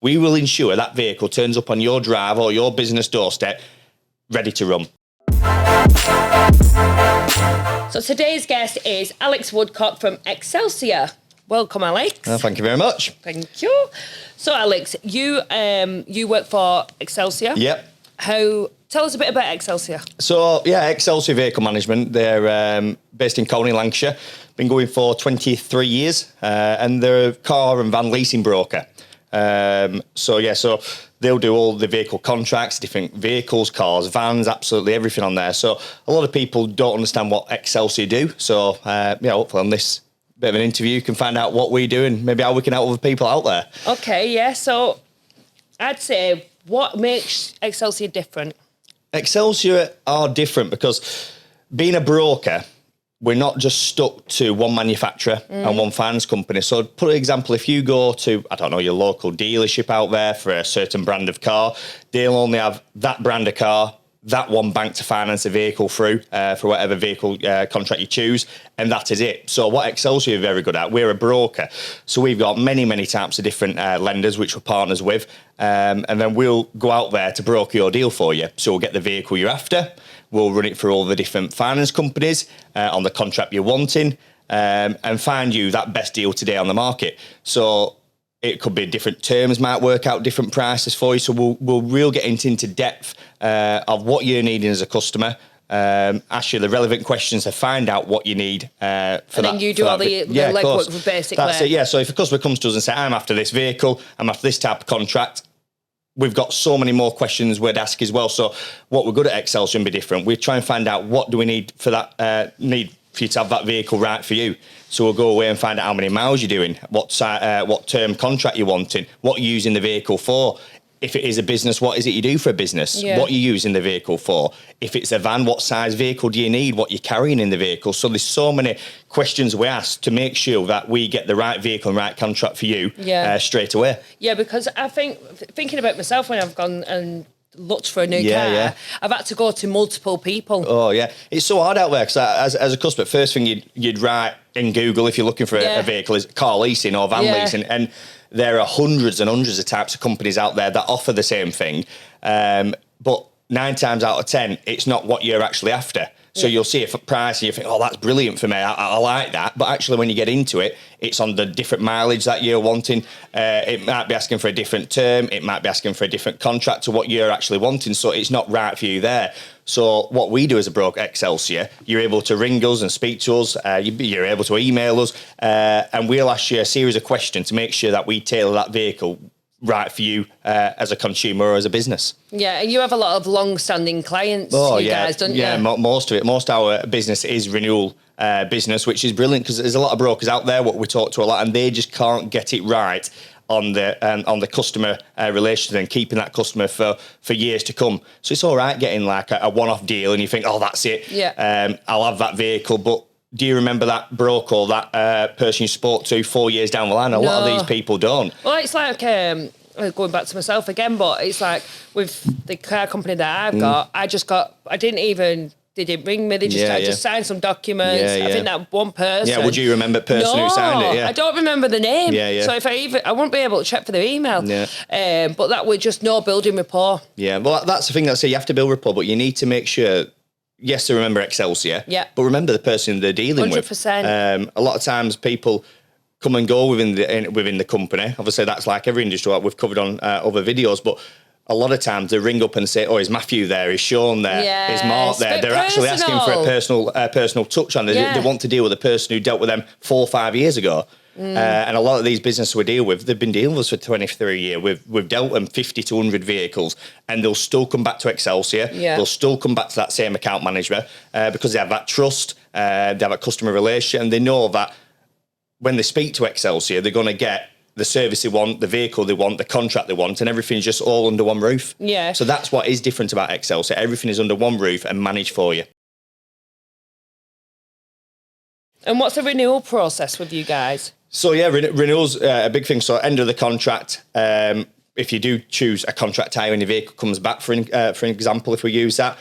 We will ensure that vehicle turns up on your drive or your business doorstep, ready to run. So today's guest is Alex Woodcock from XLCR. Welcome, Alex. Thank you very much. Thank you. So, Alex, you work for XLCR. Yep. Tell us a bit about XLCR. So, XLCR Vehicle Management. They're based in Colney, Lancashire. Been going for 23 years, and they're a car and van leasing broker. So they'll do all the vehicle contracts, different vehicles, cars, vans, absolutely everything on there. So a lot of people don't understand what XLCR do. So, hopefully on this bit of an interview, you can find out what we do and maybe how we can help other people out there. Okay, yeah. So I'd say, what makes XLCR different? XLCR are different because being a broker, we're not just stuck to one manufacturer and one finance company. So put an example, if you go to, I don't know, your local dealership out there for a certain brand of car, they'll only have that brand of car, that one bank to finance a vehicle through for whatever vehicle contract you choose, and that is it. So what XLCR are very good at, we're a broker. So we've got many, many types of different lenders which we're partners with, and then we'll go out there to broker your deal for you. So we'll get the vehicle you're after, we'll run it through all the different finance companies on the contract you're wanting, and find you that best deal today on the market. So it could be different terms, might work out different prices for you. So we'll really get into depth of what you're needing as a customer, ask you the relevant questions to find out what you need for that. And then you do all the legwork for basically. That's it, yeah. So if a customer comes to us and says, I'm after this vehicle, I'm after this type of contract, we've got so many more questions we'd ask as well. So what we're good at XLCR and be different. We try and find out what do we need for that, need for you to have that vehicle right for you. So we'll go away and find out how many miles you're doing, what term contract you're wanting, what you're using the vehicle for. If it is a business, what is it you do for a business? Yeah. What you're using the vehicle for? If it's a van, what size vehicle do you need? What you're carrying in the vehicle? So there's so many questions we ask to make sure that we get the right vehicle and right contract for you straight away. Yeah, because I think, thinking about myself when I've gone and looked for a new car, I've had to go to multiple people. Oh, yeah. It's so hard out there because as a customer, first thing you'd write in Google if you're looking for a vehicle is car leasing or van leasing. And there are hundreds and hundreds of types of companies out there that offer the same thing. But 9 times out of 10, it's not what you're actually after. So you'll see a price and you think, oh, that's brilliant for me. I like that. But actually, when you get into it, it's on the different mileage that you're wanting. It might be asking for a different term. It might be asking for a different contract to what you're actually wanting. So it's not right for you there. So what we do as a broker, XLCR, you're able to ring us and speak to us. You're able to email us. And we'll ask you a series of questions to make sure that we tailor that vehicle right for you as a consumer or as a business. Yeah, and you have a lot of long-standing clients, guys, don't you? Yeah, most of it. Most of our business is renewal business, which is brilliant because there's a lot of brokers out there what we talk to a lot and they just can't get it right on the customer relations and keeping that customer for years to come. So it's all right getting like a one-off deal and you think, oh, that's it. Yeah. I'll have that vehicle, but do you remember that broker or that person you spoke to 4 years down the line? A lot of these people don't. Well, it's like, going back to myself again, but it's like with the car company that I've got, they didn't ring me, they just signed some documents. I think that one person. Yeah, would you remember the person who signed it? Yeah. I don't remember the name. Yeah. So if I wouldn't be able to check for their email. Yeah. But that was just no building rapport. Yeah, well, that's the thing that I say, you have to build rapport, but you need to make sure, yes, to remember XLCR, but remember the person they're dealing 100%. with. A lot of times people come and go within the company. Obviously, that's like every industry like we've covered on other videos, but a lot of times they ring up and say, oh, is Matthew there? Is Sean there? Is Mark there? They're actually asking for a personal touch on. They want to deal with the person who dealt with them 4 or 5 years ago. And a lot of these businesses we deal with, they've been dealing with us for 23 years. We've dealt them 50 to 100 vehicles, and they'll still come back to XLCR. They'll still come back to that same account manager because they have that trust, they have a customer relationship, and they know that when they speak to XLCR, they're going to get the service they want, the vehicle they want, the contract they want, and everything's just all under one roof. Yeah. So that's what is different about XLCR. Everything is under one roof and managed for you. And what's the renewal process with you guys? So yeah, renewal's a big thing. So end of the contract, if you do choose a contract hire and your vehicle comes back, for an example, if we use that,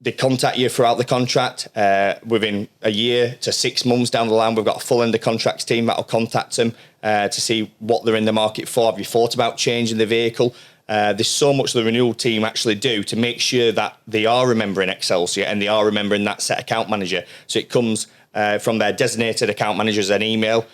they contact you throughout the contract. Within a year to 6 months down the line, we've got a full end of contracts team that'll contact them to see what they're in the market for. Have you thought about changing the vehicle? There's so much the renewal team actually do to make sure that they are remembering XLCR and they are remembering that set account manager. So it comes from their designated account managers an email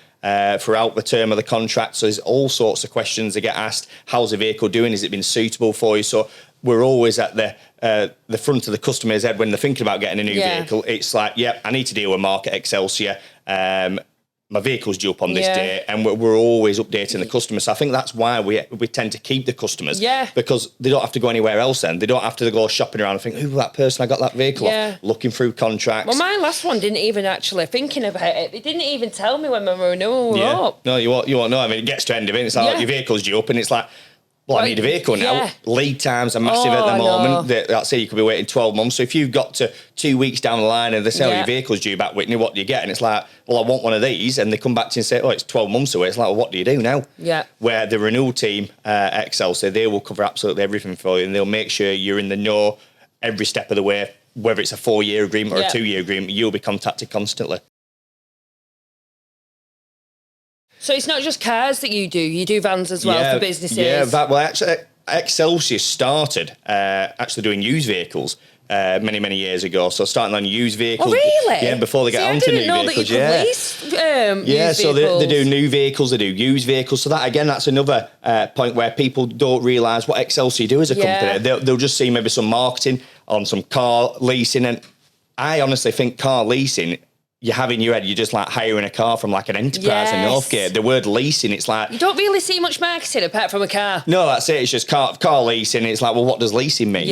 throughout the term of the contract. So there's all sorts of questions that get asked. How's the vehicle doing? Has it been suitable for you? So we're always at the front of the customer's head when they're thinking about getting a new vehicle. It's like, I need to deal with market XLCR. My vehicle's due up on this day, and we're always updating the customer. So I think that's why we tend to keep the customers, because they don't have to go anywhere else then. They don't have to go shopping around and think, who that person I got that vehicle off, looking through contracts. Well, my last one didn't even actually thinking about it. They didn't even tell me when my renewal was up. No, you won't know. I mean, it gets to end of it. It's like, your vehicle's due up, and it's like, well, I need a vehicle now. Lead times are massive at the moment. Let's say you could be waiting 12 months. So if you've got to 2 weeks down the line and they say, your vehicle's due back, Whitney, what do you get? And it's like, well, I want one of these. And they come back to you and say, it's 12 months away. It's like, well, what do you do now? Where the renewal team, XLCR, they will cover absolutely everything for you, and they'll make sure you're in the know every step of the way. Whether it's a 4-year agreement or a 2-year agreement, you'll be contacted constantly. So it's not just cars that you do vans as well for businesses? Well, actually, XLCR started actually doing used vehicles many years ago. So starting on used vehicles. Oh, really? Yeah, before they get onto new vehicles. I didn't know that you could lease so vehicles. they do new vehicles, they do used vehicles. So that, again, that's another point where people don't realise what XLCR do as a company. They'll just see maybe some marketing on some car leasing. And I honestly think car leasing, you have in your head, you're just like hiring a car from like an enterprise in Northgate. The word leasing, it's like... You don't really see much marketing apart from a car. No, that's it. It's just car leasing. It's like, well, what does leasing mean?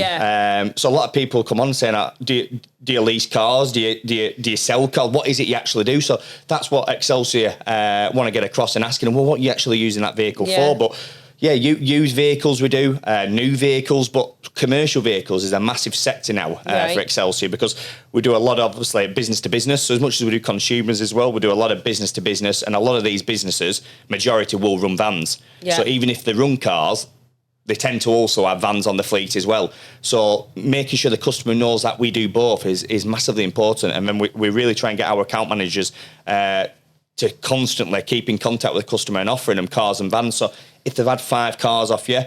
So a lot of people come on saying, do you lease cars? Do you sell cars? What is it you actually do? So that's what XLCR want to get across, and asking them, well, what are you actually using that vehicle for? But used vehicles we do, new vehicles, but commercial vehicles is a massive sector now for XLCR, because we do a lot of, obviously, business to business. So as much as we do consumers as well, we do a lot of business to business, and a lot of these businesses, majority will run vans. So even if they run cars, they tend to also have vans on the fleet as well. So making sure the customer knows that we do both is massively important. And then we really try and get our account managers to constantly keep in contact with the customer and offering them cars and vans. So if they've had 5 cars off you,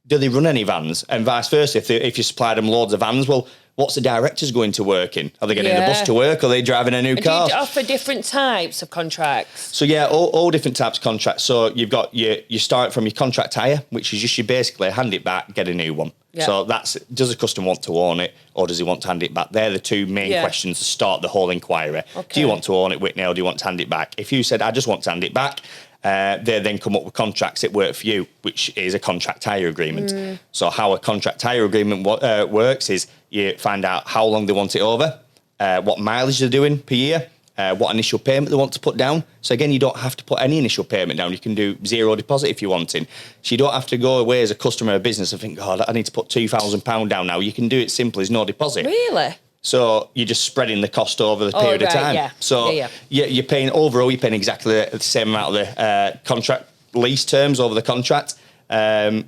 do they run any vans? And vice versa, if you supply them loads of vans, well, what's the directors going to work in? Are they getting the bus to work? Or are they driving a new car? Do you offer different types of contracts? So all different types of contracts. So you've got you start from your contract hire, which is just you basically hand it back, get a new one. So that's, does the customer want to own it, or does he want to hand it back? They're the two main questions to start the whole inquiry. Do you want to own it, Whitney, or do you want to hand it back? If you said, I just want to hand it back, they then come up with contracts that work for you, which is a contract hire agreement. So how a contract hire agreement works is you find out how long they want it over, what mileage they're doing per year, what initial payment they want to put down. So again, you don't have to put any initial payment down. You can do zero deposit if you want in. So you don't have to go away as a customer or business and think, God, I need to put £2,000 down now. You can do it simply as no deposit. Really? So you're just spreading the cost over the period of time. You're paying, overall, you're paying exactly the same amount of the contract lease terms over the contract. And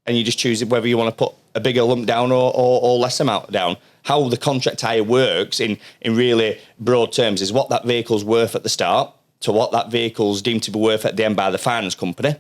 you just choose whether you want to put a bigger lump down or less amount down. How the contract hire works in really broad terms is what that vehicle's worth at the start to what that vehicle's deemed to be worth at the end by the finance company.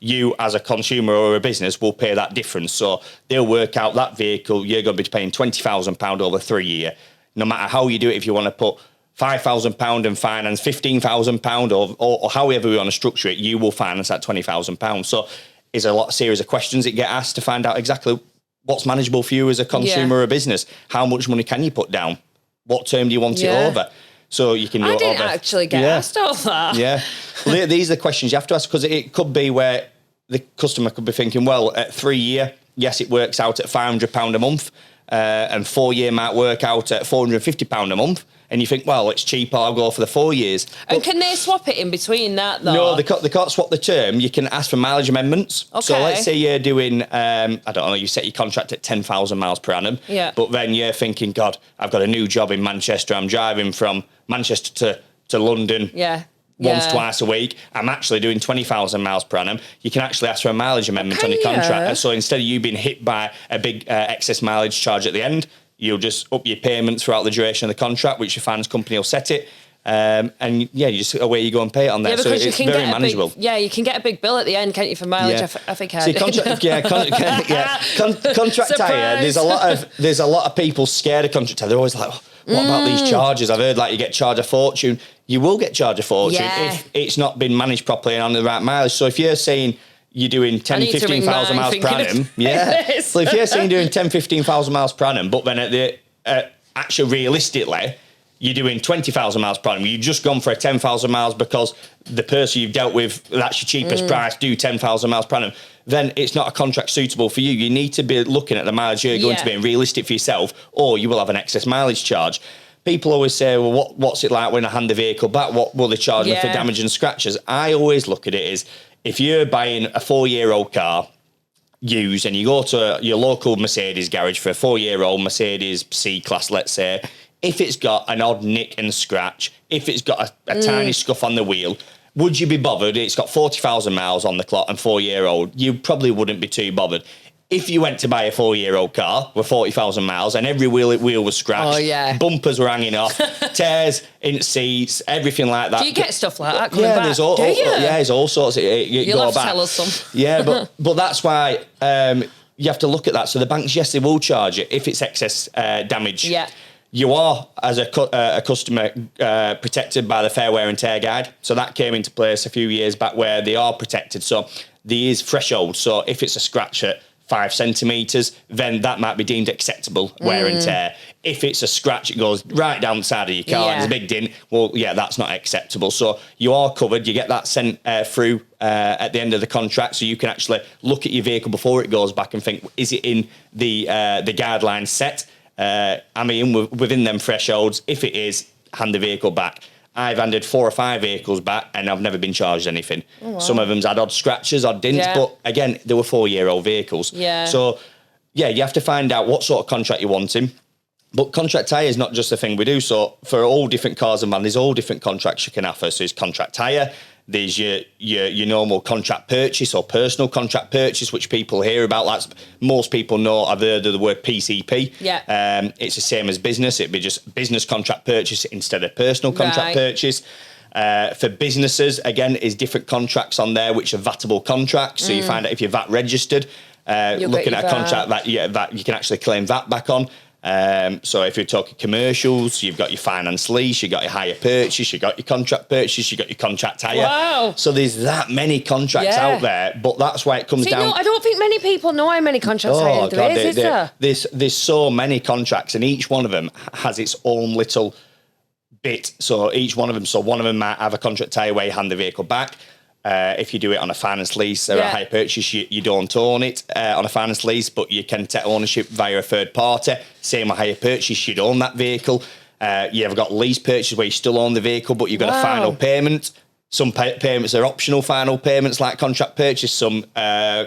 You, as a consumer or a business, will pay that difference. So they'll work out that vehicle, you're going to be paying £20,000 over 3 years. No matter how you do it, if you want to put £5,000 and finance £15,000 or however we want to structure it, you will finance that £20,000. So there's a series of questions that get asked to find out exactly what's manageable for you as a consumer or a business. How much money can you put down? What term do you want it over? So you can do I didn't actually get asked all that. Well, these are the questions you have to ask, because it could be where the customer could be thinking, well, at 3 year, yes, it works out at £500 a month, and 4 year might work out at £450 a month. And you think, well, it's cheaper, I'll go for the 4 years. And can they swap it in between that, though? No, they can't swap the term. You can ask for mileage amendments. So let's say you're doing, I don't know, you set your contract at 10,000 miles per annum. But then you're thinking, God, I've got a new job in Manchester. I'm driving from Manchester to London once, twice a week. I'm actually doing 20,000 miles per annum. You can actually ask for a mileage amendment on your contract. So instead of you being hit by a big excess mileage charge at the end, You'll just up your payments throughout the duration of the contract, which your finance company will set it. And yeah, you just away you go and pay it on there. So it's very manageable. You can get a big bill at the end, can't you, for mileage? Yeah. I think See, contract hire. There's a lot of people scared of contract hire. They're always like, what about these charges? I've heard like you get charged a fortune. You will get charged a fortune if it's not been managed properly and on the right mileage. So if you're saying you're doing 15,000 miles per annum, so if you're saying you're doing 15,000 miles per annum, but then at the actually realistically, you're doing 20,000 miles per annum. You've just gone for a 10,000 miles because the person you've dealt with, that's your cheapest price, do 10,000 miles per annum. Then it's not a contract suitable for you. You need to be looking at the mileage you're going to be realistic for yourself, or you will have an excess mileage charge. People always say, well, what's it like when I hand the vehicle back? What will they charge me for damage and scratches? I always look at it as, if you're buying a 4-year-old car, used, and you go to your local Mercedes garage for a 4-year-old Mercedes C-Class, let's say, if it's got an odd nick and scratch, if it's got a tiny scuff on the wheel, would you be bothered? It's got 40,000 miles on the clock and 4-year-old. You probably wouldn't be too bothered. If you went to buy a 4-year-old car with 40,000 miles and every wheel was scratched, bumpers were hanging off, tears in seats, everything like that. Do you get stuff like that coming back? There's all sorts. You'll have to tell us some. Yeah, but that's why you have to look at that. So the banks, yes, they will charge it if it's excess damage. Yeah. You are, as a customer, protected by the Fair Wear and Tear Guide. So that came into place a few years back where they are protected. So there is threshold. So if it's a scratch at 5 centimetres, then that might be deemed acceptable wear and tear. If it's a scratch, it goes right down the side of your car and there's a big dent, well, that's not acceptable. So you are covered. You get that sent through at the end of the contract, so you can actually look at your vehicle before it goes back and think, is it in the guidelines set? Am I in within them thresholds? If it is, hand the vehicle back. I've handed 4 or 5 vehicles back and I've never been charged anything. Oh, wow. Some of them's had odd scratches, odd dents, but again, they were 4-year-old vehicles. Yeah. So, you have to find out what sort of contract you're wanting. But contract hire is not just a thing we do. So for all different cars and vans, there's all different contracts you can offer. So there's contract hire, there's your normal contract purchase or personal contract purchase, which people hear about. That's most people know. I've heard of the word PCP. Yeah. It's the same as business. It'd be just business contract purchase instead of personal contract purchase. For businesses, again, is different contracts on there, which are VATable contracts. So you find out if you're VAT registered, looking at a contract that you can actually claim VAT back on. So if you're talking commercials, you've got your finance lease, you've got your hire purchase, you've got your contract purchase, you've got your contract hire. Wow. So there's that many contracts out there, but that's why it comes down. No, I don't think many people know how many contracts hire there is there? There's so many contracts, and each one of them has its own little bit. So each one of them, one of them might have a contract hire where you hand the vehicle back. If you do it on a finance lease or a hire purchase, you don't own it on a finance lease, but you can take ownership via a third party. Same with hire purchase, you'd own that vehicle. You've got lease purchase where you still own the vehicle, but you've got a final payment. Some payments are optional final payments like contract purchase. Some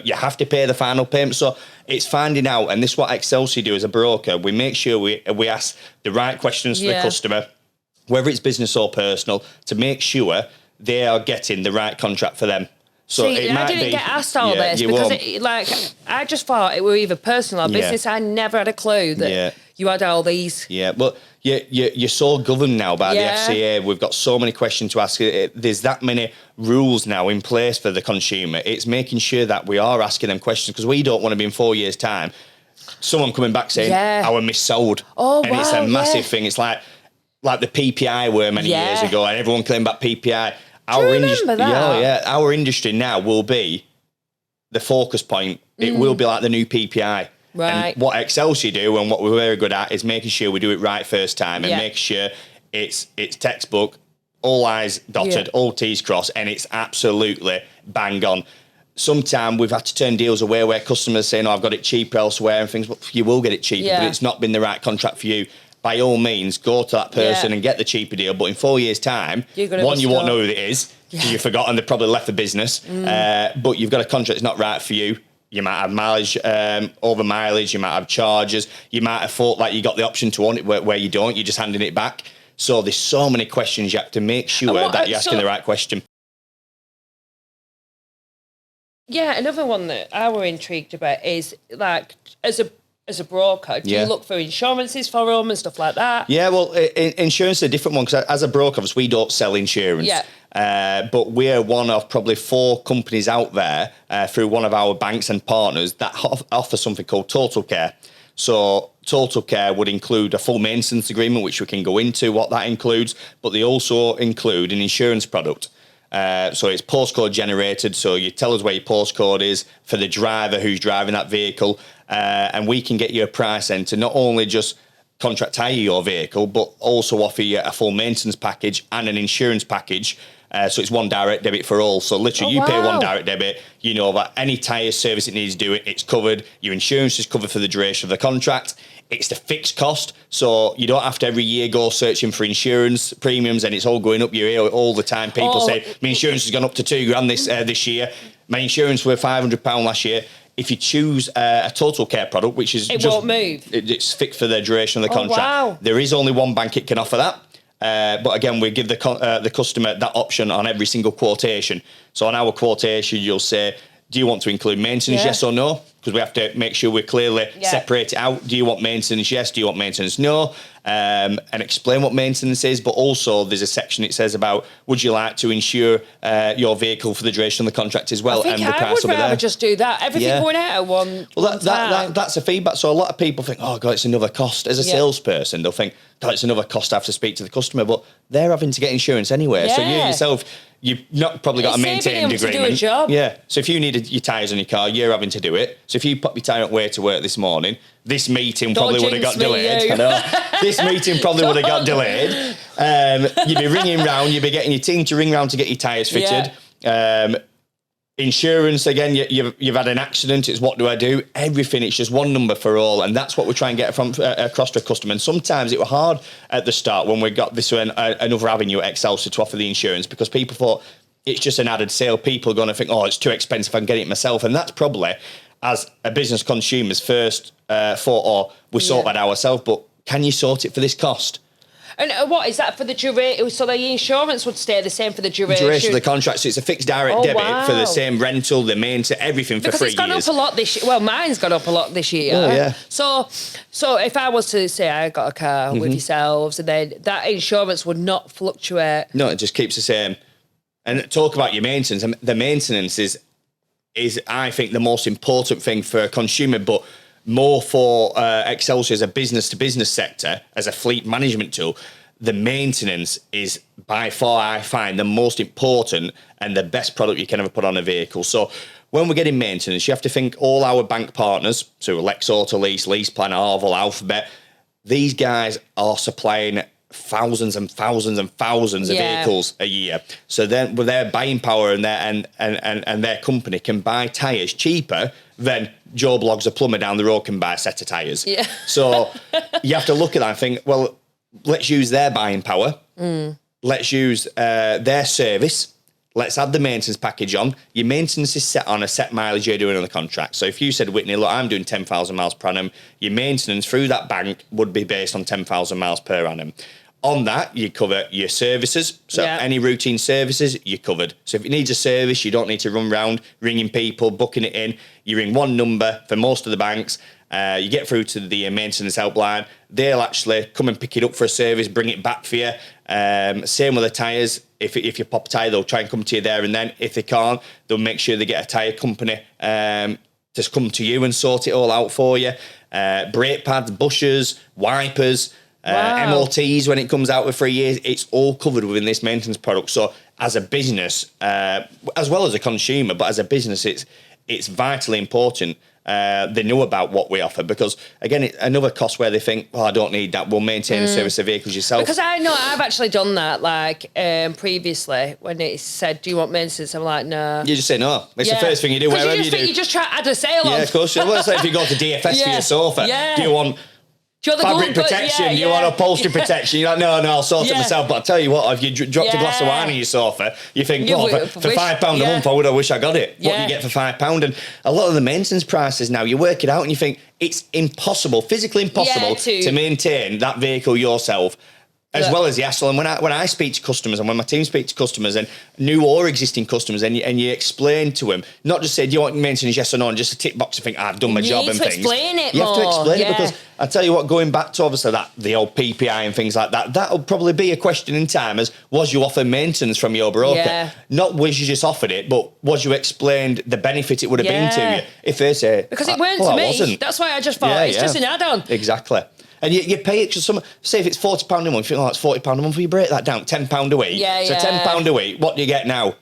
you have to pay the final payment. So it's finding out, and this is what XLCR do as a broker. We make sure we ask the right questions to the customer, whether it's business or personal, to make sure they are getting the right contract for them. So see, I didn't get asked all this because I just thought it were either personal or business. I never had a clue that you had all these. Yeah, but you're so governed now by the FCA. We've got so many questions to ask. There's that many rules now in place for the consumer. It's making sure that we are asking them questions, because we don't want to be in 4 years' time someone coming back saying, I was missold. Oh, and it's a massive thing. It's like the PPI were many years ago, and everyone claimed back PPI. Do you remember that? Our industry now will be the focus point. It will be like the new PPI. Right. And what XLCR do, and what we're very good at, is making sure we do it right first time, and make sure it's textbook, all I's dotted, all T's crossed, and it's absolutely bang on. Sometimes we've had to turn deals away where customers saying, I've got it cheaper elsewhere and things. Well, you will get it cheaper, but it's not been the right contract for you. By all means, go to that person and get the cheaper deal. But in 4 years' time, one, you won't know who it is. You've forgotten, they've probably left the business. But you've got a contract that's not right for you. You might have mileage, over mileage. You might have charges. You might have thought that you got the option to own it where you don't. You're just handing it back. So there's so many questions. You have to make sure that you're asking the right question. Yeah, another one that I were intrigued about is, like, as a as a broker? Do you look for insurances for them and stuff like that? Yeah, well, insurance is a different one because as a broker, obviously, we don't sell insurance. Yeah. But we're one of probably 4 companies out there through one of our banks and partners that offer something called Total Care. So Total Care would include a full maintenance agreement, which we can go into what that includes, but they also include an insurance product. So it's postcode generated, so you tell us where your postcode is for the driver who's driving that vehicle, and we can get you a price then to not only just contract hire your vehicle, but also offer you a full maintenance package and an insurance package. So it's one direct debit for all. So literally you pay one direct debit, you know that any tyre service it needs doing, it's covered. Your insurance is covered for the duration of the contract. It's the fixed cost, so you don't have to every year go searching for insurance premiums, and it's all going up. You hear all the time people say, my insurance has gone up to $2,000 this year. My insurance were £500 last year. If you choose a Total Care product, which is won't move. It's fixed for the duration of the contract. There is only one bank it can offer that. But again, we give the customer that option on every single quotation. So on our quotation, you'll say, do you want to include maintenance, yes or no? Because we have to make sure we clearly separate it out. Do you want maintenance, yes? Do you want maintenance, no? And explain what maintenance is. But also there's a section it says about, would you like to insure your vehicle for the duration of the contract as well? I think I would rather just do that. Everything going out at one that's a feedback. So a lot of people think, oh, God, it's another cost. As a salesperson, they'll think, God, it's another cost I have to speak to the customer. But they're having to get insurance anyway. So you yourself, you've not probably got a maintained agreement. To do a job. Yeah. So if you needed your tyres on your car, you're having to do it. So if you pop your tyre up way to work this morning, this meeting probably would have got delayed. I know. This meeting probably would have got delayed. You'd be ringing round. You'd be getting your team to ring round to get your tyres fitted. Insurance, again, you've had an accident. It's what do I do? Everything. It's just one number for all. And that's what we're trying to get from across to a customer. And sometimes it was hard at the start when we got this another avenue at XLCR to offer the insurance, because people thought it's just an added sale. People are going to think, oh, it's too expensive, I can get it myself. And that's probably, as a business consumer's first thought, oh, we sort that ourselves, but can you sort it for this cost? And what is that for the duration? So the insurance would stay the same for the duration? Duration of the contract. So it's a fixed direct debit for the same rental, the maintenance, everything for 3 years. Because it's gone up a lot this year. Well, mine's gone up a lot this year. Oh, yeah. So if I was to say I got a car with yourselves, and then that insurance would not fluctuate. No, it just keeps the same. And talk about your maintenance. The maintenance is I think the most important thing for a consumer, but more for XLCR as a business-to-business sector, as a fleet management tool. The maintenance is by far, I find, the most important and the best product you can ever put on a vehicle. So when we're getting maintenance, you have to think all our bank partners, so Lex Auto Lease, LeasePlan, Arval, Alphabet, these guys are supplying thousands and thousands and thousands of vehicles a year. So then with their buying power and their company can buy tyres cheaper than Joe Bloggs, a plumber down the road, can buy a set of tyres. Yeah. So you have to look at that and think, well, let's use their buying power. Let's use their service. Let's add the maintenance package on. Your maintenance is set on a set mileage you're doing on the contract. So if you said, Whitney, look, I'm doing 10,000 miles per annum, your maintenance through that bank would be based on 10,000 miles per annum. On that, you cover your services. So any routine services, you're covered. So if it needs a service, you don't need to run around ringing people, booking it in. You ring one number for most of the banks. You get through to the maintenance helpline. They'll actually come and pick it up for a service, bring it back for you. Same with the tyres. If you pop a tyre, they'll try and come to you there and then. If they can't, they'll make sure they get a tyre company to come to you and sort it all out for you. Brake pads, bushers, wipers, MOTs when it comes out with 3 years, it's all covered within this maintenance product. So as a business, as well as a consumer, but as a business, it's vitally important they know about what we offer, because again, another cost where they think, oh, I don't need that, we'll maintain and service the vehicles yourself. Because I know I've actually done that, like previously when it said, do you want maintenance? I'm like, no. You just say no. It's the first thing you do wherever you do. You just try to add a sale on. Yeah, of course. Well, it's like if you go to DFS for your sofa, do you want fabric protection? Do you want upholstery protection? You're like, no, I'll sort it myself. But I'll tell you what, if you dropped a glass of wine on your sofa, you think, for £5 a month, I wish I got it. What do you get for £5? And a lot of the maintenance prices now, you work it out and you think it's impossible, physically impossible to maintain that vehicle yourself As well as the hassle. And when I speak to customers and when my team speak to customers and new or existing customers and you explain to them, not just say, do you want maintenance, yes or no, and just a tick box and think, I've done my job and things. You have to explain it more. You have to explain it because I tell you what, going back to obviously the old PPI and things like that, that'll probably be a question in time as, was you offered maintenance from your broker? Yeah. Not was you just offered it, but was you explained the benefit it would have been to you? If they say... Because it weren't to me. That's why I just thought, it's just an add-on. Exactly. And you pay it because say if it's £40 a month, you think, that's £40 a month, you break that down, £10 a week. So £10 a week, what do you get now?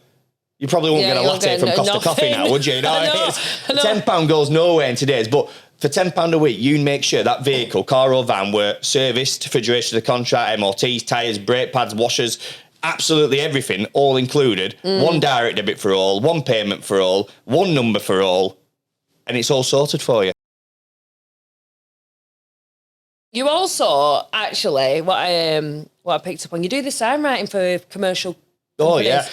You probably won't get a latte from Costa Coffee now, would you? £10 goes nowhere in today's, but for £10 a week, you make sure that vehicle, car or van, were serviced for duration of the contract, MOTs, tyres, brake pads, washers, absolutely everything, all included. One direct debit for all, one payment for all, one number for all, and it's all sorted for you. You also, actually, what I picked up on, you do the sign writing for commercial companies. Oh, yeah.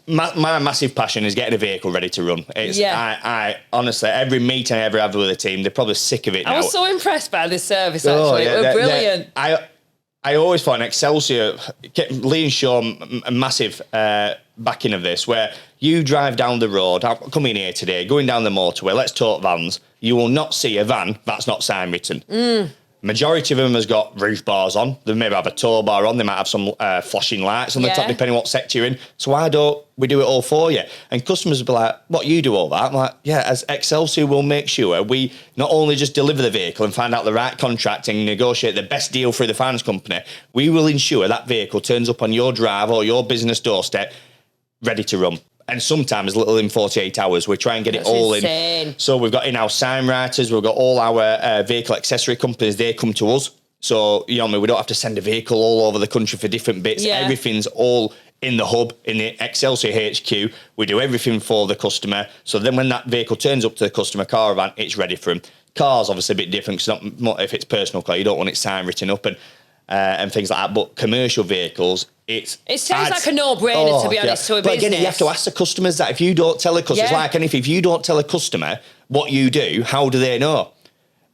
My massive passion is getting a vehicle ready to run. I honestly, every meeting I ever have with a team, they're probably sick of it now. I was so impressed by this service, actually. It was brilliant. I always find Excelsior, Lee and Sean, a massive backing of this, where you drive down the road, I'm coming here today, going down the motorway, let's talk vans, you will not see a van that's not sign written. Majority of them has got roof bars on. They maybe have a tow bar on. They might have some flashing lights on the top, depending on what sector you're in. So why don't we do it all for you? And customers will be like, what, you do all that? I'm like, yeah, as Excelsior will make sure we not only just deliver the vehicle and find out the right contract and negotiate the best deal through the finance company, we will ensure that vehicle turns up on your drive or your business doorstep ready to run. And sometimes little in 48 hours, we try and get it all in. So we've got in-house sign writers, we've got all our vehicle accessory companies, they come to us. So, you know what I mean, we don't have to send a vehicle all over the country for different bits. Everything's all in the hub, in the Excelsior HQ. We do everything for the customer. So then when that vehicle turns up to the customer caravan, it's ready for them. Cars, obviously, a bit different, because not if it's personal car, you don't want it sign written up and things like that. But commercial vehicles, it sounds like a no-brainer, to be honest, to a business. But again, you have to ask the customers that. If you don't tell a customer, it's like anything, if you don't tell a customer what you do, how do they know?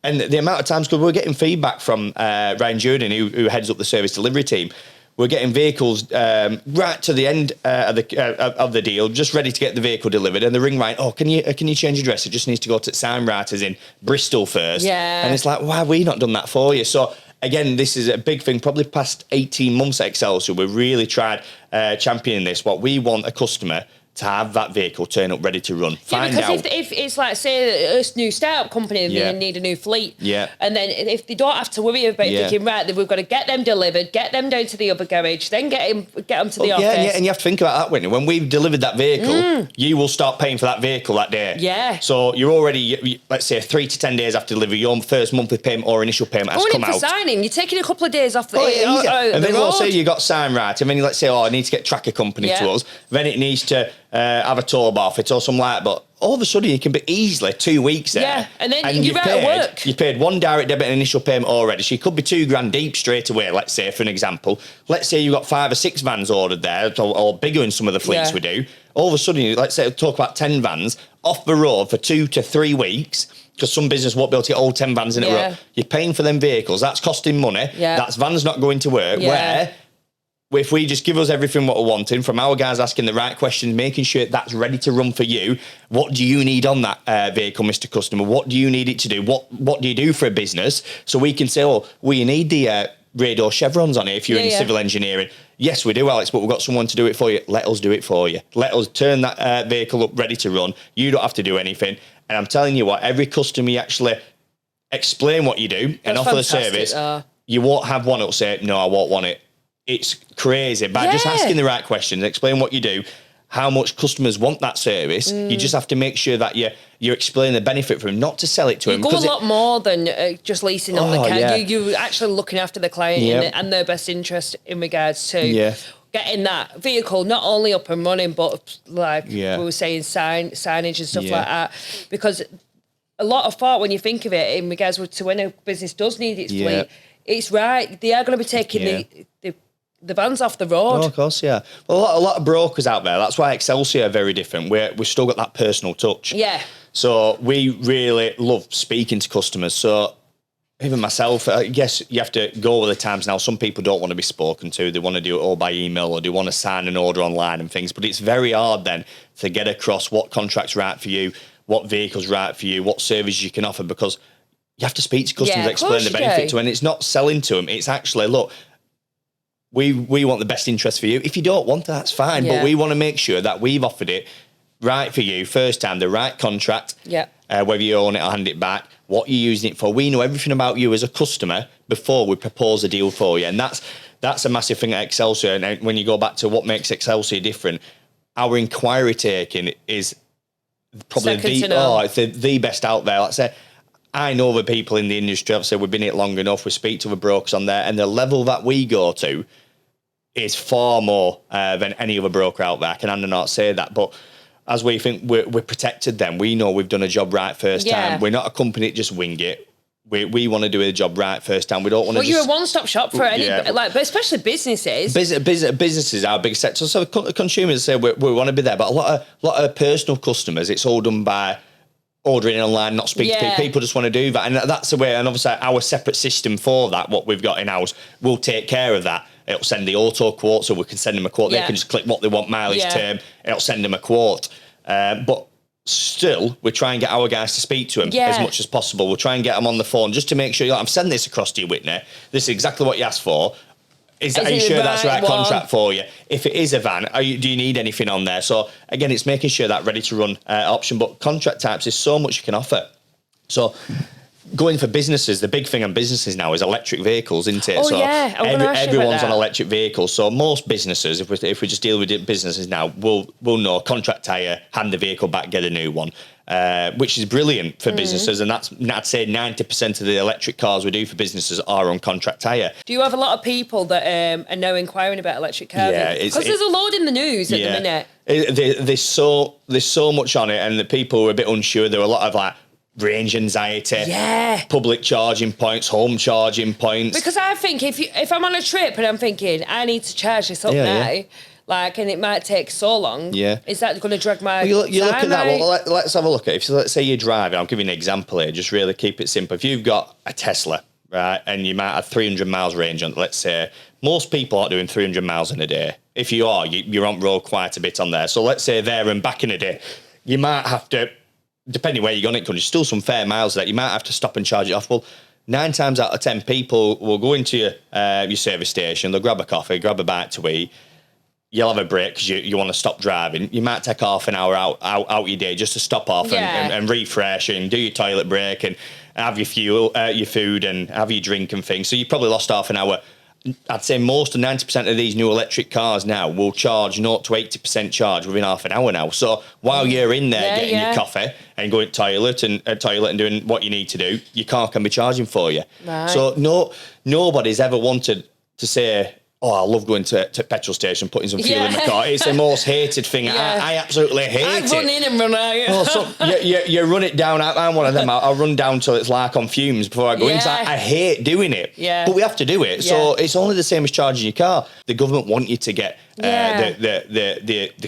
And the amount of times, because we're getting feedback from Ryan Jordan, who heads up the service delivery team, we're getting vehicles right to the end of the deal, just ready to get the vehicle delivered, and they ring Ryan, can you change your address? It just needs to go to sign writers in Bristol first. And it's like, why have we not done that for you? So again, this is a big thing. Probably past 18 months at Excelsior, we've really tried championing this. What we want a customer to have that vehicle turn up ready to run. Because if it's like, say, a new startup company and they need a new fleet, and then if they don't have to worry about thinking, right, then we've got to get them delivered, get them down to the other garage, then get them to the office. And you have to think about that, Whitney. When we've delivered that vehicle, you will start paying for that vehicle that day. So you're already, let's say, 3 to 10 days after delivery, your first monthly payment or initial payment has come out. For signing, you're taking a couple of days off the and then let's say you got sign right, and then let's say, I need to get tracker company to us, then it needs to have a tow bar fit or something like that, but all of a sudden you can be easily 2 weeks there. And then you're out of work. You paid one direct debit and initial payment already, so you could be $2,000 deep straight away, let's say, for an example. Let's say you've got 5 or 6 vans ordered there, or bigger in some of the fleets we do. All of a sudden, let's say, talk about 10 vans off the road for 2 to 3 weeks, because some business won't be able to get all 10 vans in a row. You're paying for them vehicles, that's costing money, that's vans not going to work, where if we just give us everything what we're wanting, from our guys asking the right questions, making sure that's ready to run for you, what do you need on that vehicle, Mr. Customer? What do you need it to do? What do you do for a business? So we can say, you need the radar chevrons on it if you're in civil engineering. Yes, we do, Alex, but we've got someone to do it for you. Let us do it for you. Let us turn that vehicle up ready to run. You don't have to do anything. And I'm telling you what, every customer you actually explain what you do and offer the service, you won't have one that'll say, no, I won't want it. It's crazy. By just asking the right questions, explain what you do, how much customers want that service, you just have to make sure that you're explaining the benefit for them, not to sell it to them. You go a lot more than just leasing on the car. You're actually looking after the client and their best interest in regards to getting that vehicle not only up and running, but like we were saying, signage and stuff like that. Because a lot of thought, when you think of it, in regards to when a business does need its fleet, it's right. They are going to be taking the vans off the road. Oh, of course, yeah. Well, a lot of brokers out there. That's why Excelsior are very different. We've still got that personal touch. So we really love speaking to customers. So even myself, yes, you have to go with the times now. Some people don't want to be spoken to. They want to do it all by email, or they want to sign an order online and things. But it's very hard then to get across what contract's right for you, what vehicle's right for you, what services you can offer, because you have to speak to customers, explain the benefit to them. And it's not selling to them. It's actually, look, we want the best interest for you. If you don't want that, that's fine. But we want to make sure that we've offered it right for you first time, the right contract, whether you own it or hand it back, what you're using it for. We know everything about you as a customer before we propose a deal for you. And that's a massive thing at XLCR. And when you go back to what makes XLCR different, our inquiry taking is probably the best out there. Like I say, I know the people in the industry. I've said we've been in it long enough. We speak to the brokers on there, and the level that we go to is far more than any other broker out there. I can not say that, but as we think we're protected, then we know we've done a job right first time. We're not a company that just wing it. We want to do a job right first time. We don't want to. Well, you're a one-stop shop for any, but especially businesses. Businesses are our big sector. So consumers say we want to be there, but a lot of personal customers, it's all done by ordering online, not speaking to people. People just want to do that, and that's the way. And obviously, our separate system for that, what we've got in house, will take care of that. It'll send the auto quote, so we can send them a quote. They can just click what they want, mileage, term. It'll send them a quote. But still, we try and get our guys to speak to them as much as possible. We'll try and get them on the phone just to make sure, I'm sending this across to you, Whitney. This is exactly what you asked for. Are you sure that's the right contract for you? If it is a van, do you need anything on there? So again, it's making sure that ready to run option. But contract types is so much you can offer. So going for businesses, the big thing on businesses now is electric vehicles, isn't it? Everyone's on electric vehicles. So most businesses, if we just deal with businesses now, will know contract hire, hand the vehicle back, get a new one, which is brilliant for businesses. And I'd say 90% of the electric cars we do for businesses are on contract hire. Do you have a lot of people that are now inquiring about electric cars? Yeah, because there's a load in the news at the minute. There's so much on it, and the people are a bit unsure. There are a lot of range anxiety, public charging points, home charging points. Because I think if I'm on a trip and I'm thinking I need to charge this up now, and it might take so long, is that going to drag my time? You look at that. Well, let's have a look at it. Let's say you're driving. I'll give you an example here. Just really keep it simple. If you've got a Tesla, right, and you might have 300 miles range on it, let's say, most people aren't doing 300 miles in a day. If you are, you're on road quite a bit on there. So let's say there and back in a day, you might have to, depending where you're going, because there's still some fair miles that you might have to stop and charge it off. Well, 9 times out of 10, people will go into your service station, they'll grab a coffee, grab a bite to eat, you'll have a break because you want to stop driving. You might take half an hour out your day just to stop off and refresh and do your toilet break and have your fuel, your food and have your drink and things. So you probably lost half an hour. I'd say most of 90% of these new electric cars now will charge 0 to 80% charge within half an hour now. So while you're in there getting your coffee and going to toilet and doing what you need to do, your car can be charging for you. Right. So nobody's ever wanted to say, I love going to petrol station, putting some fuel in the car. It's the most hated thing. I absolutely hate it. I run in and run out. You run it down. I'm one of them. I'll run down till it's like on fumes before I go in. I hate doing it. Yeah. But we have to do it. So it's only the same as charging your car. The government want you to get the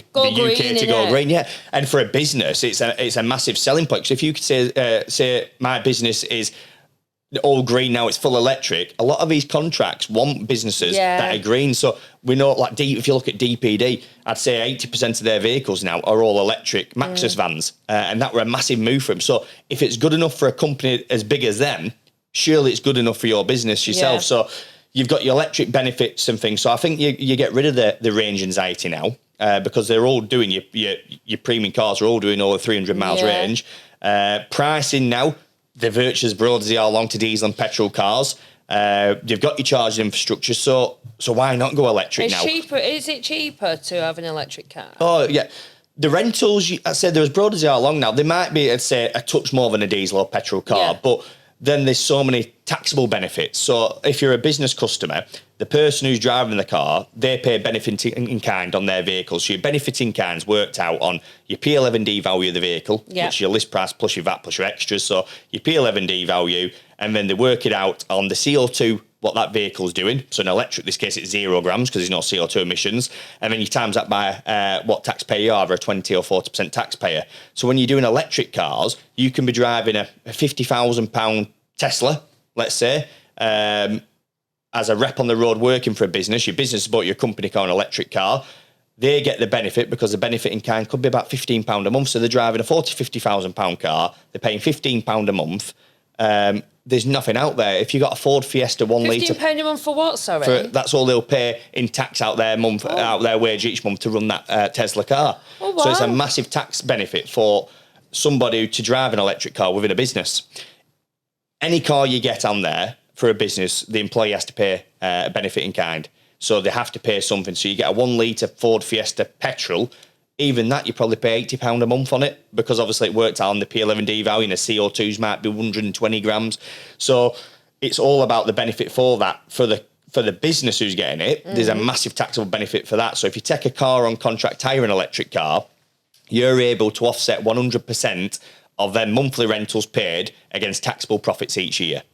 UK to go green. Yeah. And for a business, it's a massive selling point. So if you could say my business is all green now, it's full electric. A lot of these contracts want businesses that are green. So we know, if you look at DPD, I'd say 80% of their vehicles now are all electric Maxus vans, and that were a massive move for them. So if it's good enough for a company as big as them, surely it's good enough for your business yourself. So you've got your electric benefits and things. So I think you get rid of the range anxiety now, because they're all doing your premium cars are all doing over 300 miles range. Pricing now, they're virtually as broad as they are along to diesel and petrol cars. You've got your charging infrastructure, so why not go electric now? Is it cheaper to have an electric car? Oh, yeah. The rentals, I said, they're as broad as they are along now. They might be, I'd say, a touch more than a diesel or petrol car, but then there's so many taxable benefits. So if you're a business customer, the person who's driving the car, they pay benefit in kind on their vehicle. So your benefit in kind's worked out on your P11D value of the vehicle, which is your list price plus your VAT plus your extras. So your P11D value, and then they work it out on the CO2, what that vehicle's doing. So in electric, in this case, it's 0 grams because there's no CO2 emissions. And then you times that by what taxpayer you are, either a 20 or 40% taxpayer. So when you're doing electric cars, you can be driving a £50,000 Tesla, let's say, as a rep on the road working for a business, your business has bought your company car, an electric car, they get the benefit because the benefit in kind could be about £15 a month. So they're driving a £50,000 car, they're paying £15 a month. There's nothing out there. If you got a Ford Fiesta 1 litre... £15 a month for what, sorry? That's all they'll pay in tax out their wage each month to run that Tesla car. Oh, wow. So it's a massive tax benefit for somebody to drive an electric car within a business. Any car you get on there for a business, the employee has to pay a benefit in kind. So they have to pay something. So you get a 1 litre Ford Fiesta petrol, even that you probably pay £80 a month on it, because obviously it worked out on the P11D value and the CO2s might be 120 grams. So it's all about the benefit for that. For the business who's getting it, there's a massive taxable benefit for that. So if you take a car on contract hire, an electric car, you're able to offset 100% of their monthly rentals paid against taxable profits each year.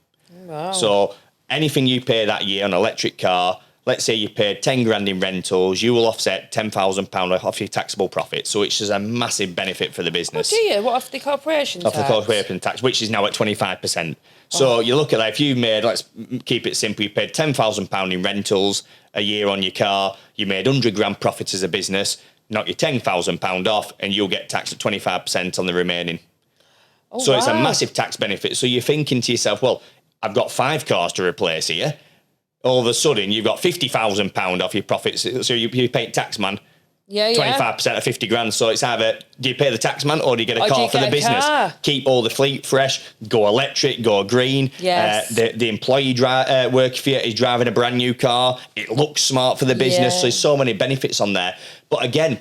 Wow. So anything you pay that year on an electric car, let's say you paid 10 grand in rentals, you will offset £10,000 off your taxable profit. So it's just a massive benefit for the business. Oh, do you? What, off the corporation tax? Off the corporation tax, which is now at 25%. So you look at that, if you made, let's keep it simple, you paid £10,000 in rentals a year on your car, you made 100 grand profit as a business, knock your £10,000 off, and you'll get taxed at 25% on the remaining. Oh, so wow. It's a massive tax benefit. So you're thinking to yourself, well, I've got 5 cars to replace here. All of a sudden, you've got £50,000 off your profits. So you pay tax man 25% of 50 grand. So it's either, do you pay the tax man or do you get a car for the business? Keep all the fleet fresh, go electric, go green. Yes. The employee working for you is driving a brand new car. It looks smart for the business. So there's so many benefits on there. But again,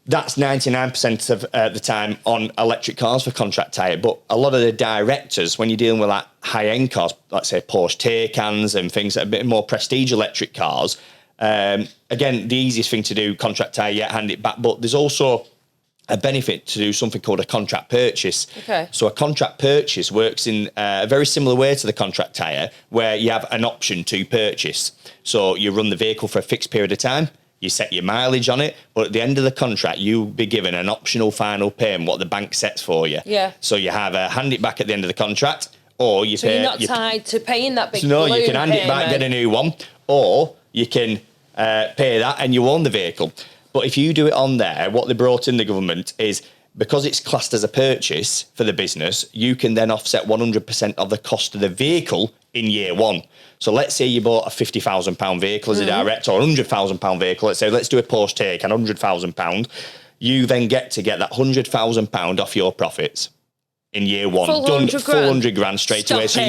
that's 99% of the time on electric cars for contract hire. But a lot of the directors, when you're dealing with like high-end cars, let's say Porsche Taycans and things that are a bit more prestige electric cars, again, the easiest thing to do, contract hire, hand it back. But there's also a benefit to do something called a contract purchase. Okay. So a contract purchase works in a very similar way to the contract hire, where you have an option to purchase. So you run the vehicle for a fixed period of time. You set your mileage on it, but at the end of the contract, you'll be given an optional final payment, what the bank sets for you. Yeah. So you have a hand it back at the end of the contract, or you so pay... you're not tied to paying that big No, you can hand it back, get a new one, or you can pay that and you own the vehicle. But if you do it on there, what they brought in the government is, because it's classed as a purchase for the business, you can then offset 100% of the cost of the vehicle in year one. So let's say you bought a £50,000 vehicle as a director, or a £100,000 vehicle. Let's say, let's do a Porsche Taycan, £100,000. You then get that £100,000 off your profits in year one. Full Done 100 full 100 grand straight away. So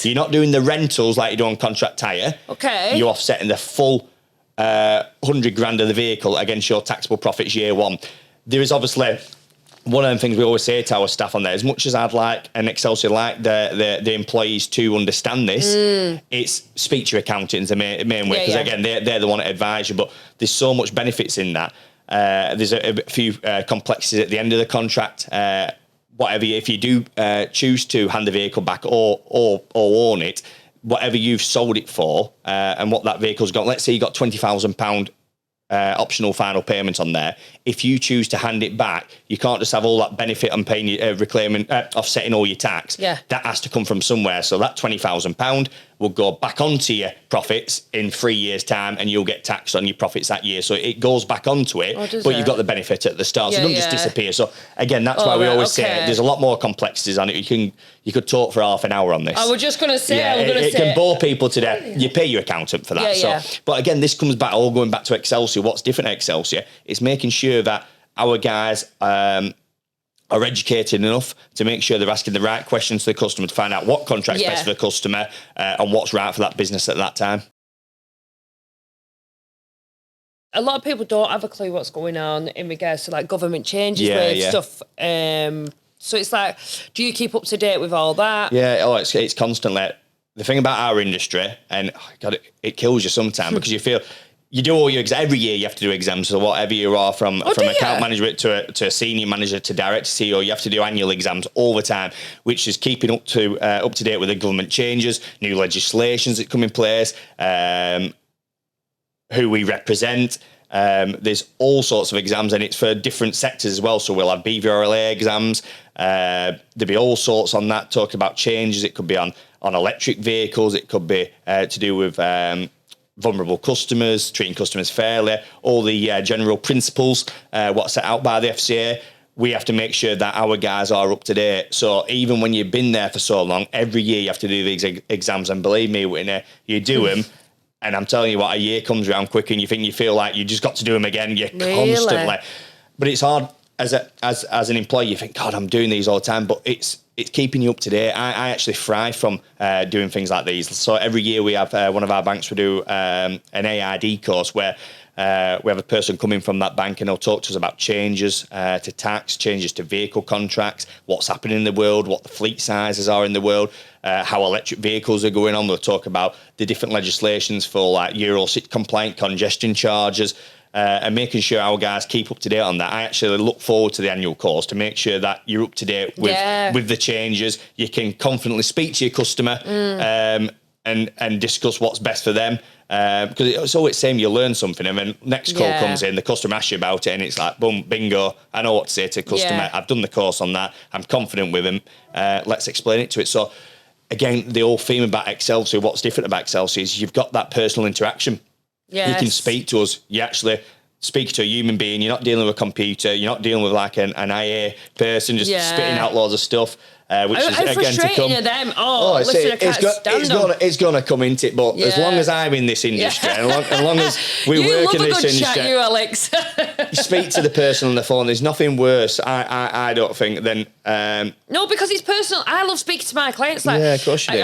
you're not doing the rentals like you do on contract hire. Okay. You're offsetting the full 100 grand of the vehicle against your taxable profits year one. There is obviously... One of the things we always say to our staff on there, as much as I'd like an XLCR, like the employees to understand this, it's speak to your accountant is the main way, because again, they're the one that advise you, but there's so much benefits in that. There's a few complexities at the end of the contract. Whatever, if you do choose to hand the vehicle back or own it, whatever you've sold it for and what that vehicle's got, let's say you got £20,000 optional final payment on there. If you choose to hand it back, you can't just have all that benefit on paying reclaiming, offsetting all your tax. Yeah. That has to come from somewhere. So that £20,000 will go back onto your profits in 3 years' time, and you'll get taxed on your profits that year. So it goes back onto it, but you've got the benefit at the start. So it doesn't just disappear. So again, that's why we always say there's a lot more complexities on it. You could talk for half an hour on this. I was just going to say, it can bore people to death. You pay your accountant for that. But again, this comes back, all going back to XLCR. What's different at XLCR? It's making sure that our guys are educated enough to make sure they're asking the right questions to the customer to find out what contract's best for the customer and what's right for that business at that time. A lot of people don't have a clue what's going on in regards to like government changes with stuff. So it's like, do you keep up to date with all that? Yeah, it's constantly. The thing about our industry, and God, it kills you sometimes because you feel... You do all your exams. Every year you have to do exams. So whatever you are, from account management to a senior manager to director CEO, you have to do annual exams all the time, which is keeping up to date with the government changes, new legislations that come in place, who we represent, There's all sorts of exams, and it's for different sectors as well. So we'll have BVRLA exams. There'll be all sorts on that, talking about changes. It could be on electric vehicles. It could be to do with vulnerable customers, treating customers fairly, all the general principles, what's set out by the FCA. We have to make sure that our guys are up to date. So even when you've been there for so long, every year you have to do these exams. And believe me, Whitney, you do them. And I'm telling you what, a year comes around quick and you feel like you just got to do them again. You're constantly. But it's hard as an employee. You think, God, I'm doing these all the time. But it's keeping you up to date. I actually thrive from doing things like these. So every year we have one of our banks, we do an AID course where we have a person coming from that bank and they'll talk to us about changes to tax, changes to vehicle contracts, what's happening in the world, what the fleet sizes are in the world, how electric vehicles are going on. We'll talk about the different legislations for like Euro 6 compliant congestion charges, and making sure our guys keep up to date on that. I actually look forward to the annual course to make sure that you're up to date with the changes. You can confidently speak to your customer and discuss what's best for them. Because it's always the same, you learn something and then next call comes in, the customer asks you about it and it's like, boom, bingo, I know what to say to the customer. I've done the course on that. I'm confident with him. Let's explain it to it. So again, the whole theme about XLCR, what's different about XLCR is you've got that personal interaction. Yes. You can speak to us. You actually speak to a human being. You're not dealing with a computer. You're not dealing with like an IA person just spitting out loads of stuff. Which is again frustrating to them. Listen, I can't stand them. It's going to come into it, but as long as I'm in this industry, and as long as we work in this industry, chat, you Alex. You speak to the person on the phone. There's nothing worse, I don't think, than no, because it's personal. I love speaking to my clients. Like, of course you do.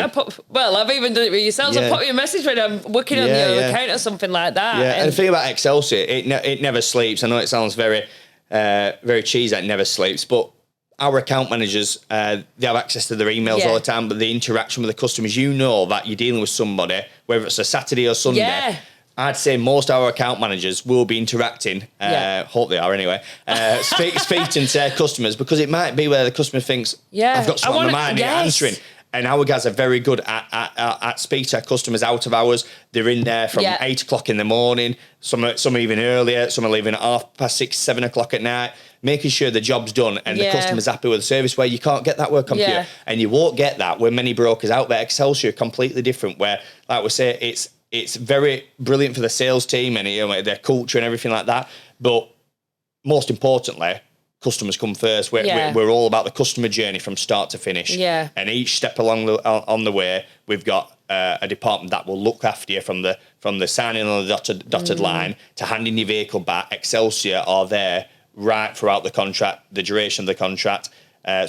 I've even done it with yourselves. I put you a message when I'm working on your account or something like that. Yeah, and the thing about XLCR, it never sleeps. I know it sounds very, very cheesy. It never sleeps, but our account managers, they have access to their emails all the time, but the interaction with the customers, you know that you're dealing with somebody, whether it's a Saturday or Sunday. Yeah. I'd say most of our account managers will be interacting, hope they are anyway, speaking to their customers, because it might be where the customer thinks, I've got something on my mind, answering. And our guys are very good at speaking to our customers out of hours. They're in there from 8 o'clock in the morning, some even earlier, some are leaving at 6:30, 7 o'clock at night, making sure the job's done and the customer's happy with the service, where you can't get that with a computer. And you won't get that with many brokers out there. XLCR are completely different, where, like we say, it's very brilliant for the sales team and their culture and everything like that. But most importantly, customers come first. We're all about the customer journey from start to finish. Yeah. And each step along on the way, we've got a department that will look after you from the signing on the dotted line to handing your vehicle back. XLCR are there right throughout the contract, the duration of the contract.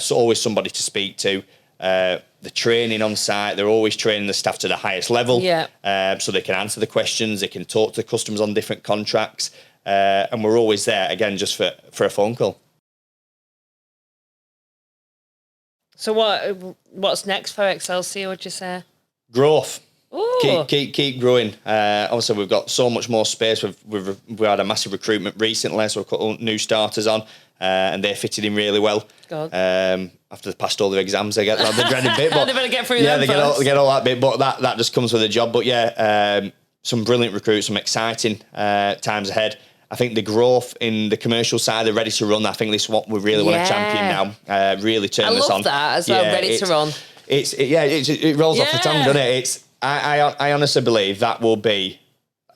So always somebody to speak to. The training on site, they're always training the staff to the highest level. So they can answer the questions, they can talk to the customers on different contracts. And we're always there, again, just for a phone call. So what's next for XLCR, would you say? Growth. Keep growing. Obviously, we've got so much more space. We've had a massive recruitment recently, so we've got new starters on, and they fitted in really well. After they passed all their exams, they get the dreaded bit. But they better get through them they get all that bit, but that just comes with the job. But some brilliant recruits, some exciting times ahead. I think the growth in the commercial side, they're ready to run. I think this is what we really want to champion now. Really turn this on. I love that as well, ready to run. It rolls off the tongue, doesn't it? I honestly believe that will be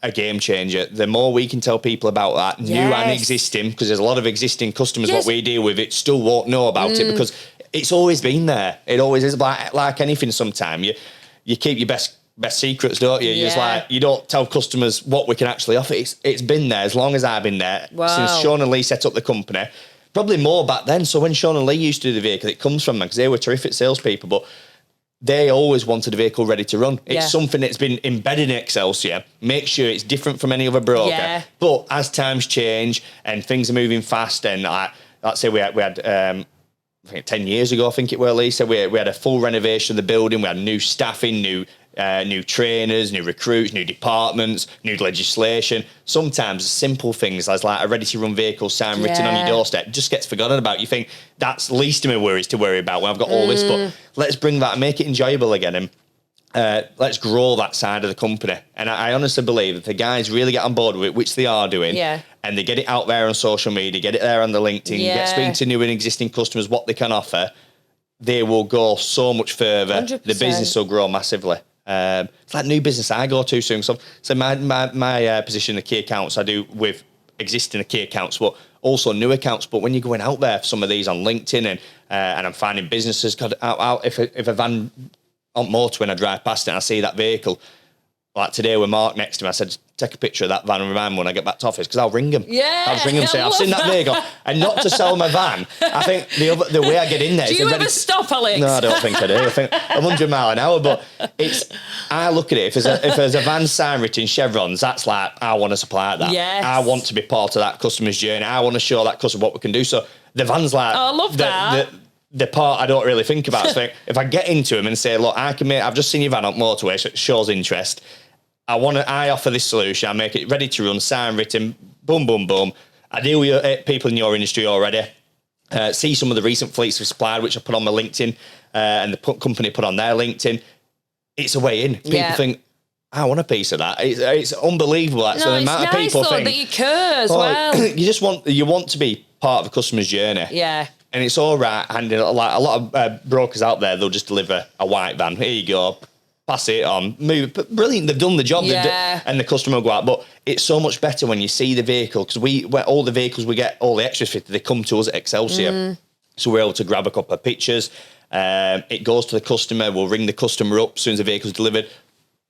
a game changer. The more we can tell people about that, new and existing, because there's a lot of existing customers what we deal with, it still won't know about it, because it's always been there. It always is. Like anything, sometime you keep your best secrets, don't you? It's like you don't tell customers what we can actually offer. It's been there as long as I've been there, since Sean and Lee set up the company. Probably more back then. So when Sean and Lee used to do the vehicle, it comes from them, because they were terrific salespeople, but they always wanted a vehicle ready to run. It's something that's been embedded in XLCR. Make sure it's different from any other broker. Yeah. But as times change and things are moving fast, and let's say we had I think 10 years ago, I think it was, Lisa, we had a full renovation of the building. We had new staffing, new trainers, new recruits, new departments, new legislation. Sometimes simple things as like a ready-to-run vehicle sign written on your doorstep just gets forgotten about. You think that's least of my worries to worry about when I've got all this, but let's bring that and make it enjoyable again. And let's grow that side of the company. And I honestly believe if the guys really get on board with it, which they are doing, and they get it out there on social media, get it there on the LinkedIn, get speaking to new and existing customers, what they can offer, they will go so much further. 100%. The business will grow massively. It's like new business I go to soon. So my position in the key accounts, I do with existing key accounts, but also new accounts. But when you're going out there for some of these on LinkedIn and I'm finding businesses, out if a van on motor when I drive past it and I see that vehicle, like today with Mark next to me, I said, take a picture of that van and remind me when I get back to office, because I'll ring him. Yeah. I'll ring him and say, I've seen that vehicle. And not to sell my van. I think the way I get in there... Do you ever stop, Alex? No, I don't think I do. I think I'm 100 mile an hour, but I look at it, if there's a van sign written chevrons, that's like, I want to supply that. Yes. I want to be part of that customer's journey. I want to show that customer what we can do. So the van's like... Oh, I love that. The part I don't really think about is if I get into him and say, look, I've just seen your van on motorway, so it shows interest. I offer this solution. I make it ready to run, sign written, boom, boom, boom. I deal with people in your industry already. See some of the recent fleets we've supplied, which I put on my LinkedIn, and the company put on their LinkedIn. It's a way in. People think, I want a piece of that. It's unbelievable. So the amount of people think that you care as well. You want to be part of a customer's journey. Yeah. And it's all right handing like a lot of brokers out there. They'll just deliver a white van. Here you go. Pass it on, move. But brilliant, they've done the job, and the customer will go out. But it's so much better when you see the vehicle, because all the vehicles we get, all the extras fitted, they come to us at XLCR. So we're able to grab a couple of pictures. It goes to the customer. We'll ring the customer up as soon as the vehicle's delivered.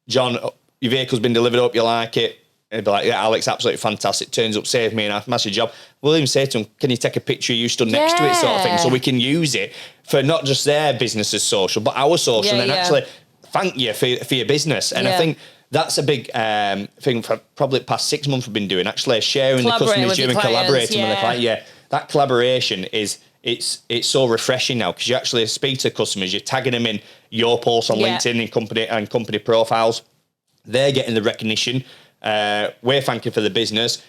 John, your vehicle's been delivered up. You like it? And they'll be like, yeah, Alex, absolutely fantastic. Turns up, saved me a massive job. We'll even say to them, can you take a picture of you stood next to it, sort of thing, so we can use it for not just their business's social, but our social, and actually thank you for your business. And I think that's a big thing for probably the past 6 months we've been doing, actually sharing the customer's journey and collaborating with the client. Yeah, that collaboration it's so refreshing now, because you actually speak to customers, you're tagging them in your posts on LinkedIn and company profiles. They're getting the recognition. We're thanking for the business.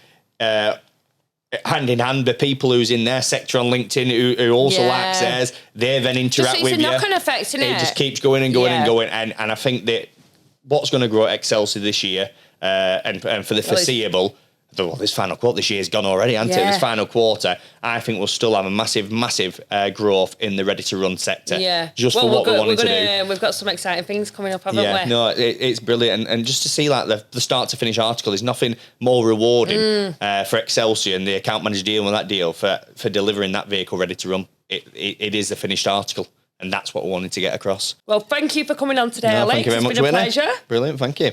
Hand in hand, the people who's in their sector on LinkedIn who also likes theirs, they then interact with you. It's a knock-on effect, isn't it? It just keeps going and going and going. And I think that what's going to grow at XLC this year and for the foreseeable, this final quarter, this year's gone already, hasn't it? This final quarter, I think we'll still have a massive growth in the ready-to-run sector. Yeah. Just for what we wanted to do. We've got some exciting things coming up, haven't we? Yeah, no, it's brilliant. And just to see like the start-to-finish article, there's nothing more rewarding for Excelsior and the account manager dealing with that deal for delivering that vehicle ready to run. It is the finished article. And that's what we wanted to get across. Well, thank you for coming on today, Alex. Thank you very much, It's been a pleasure. Brilliant, thank you.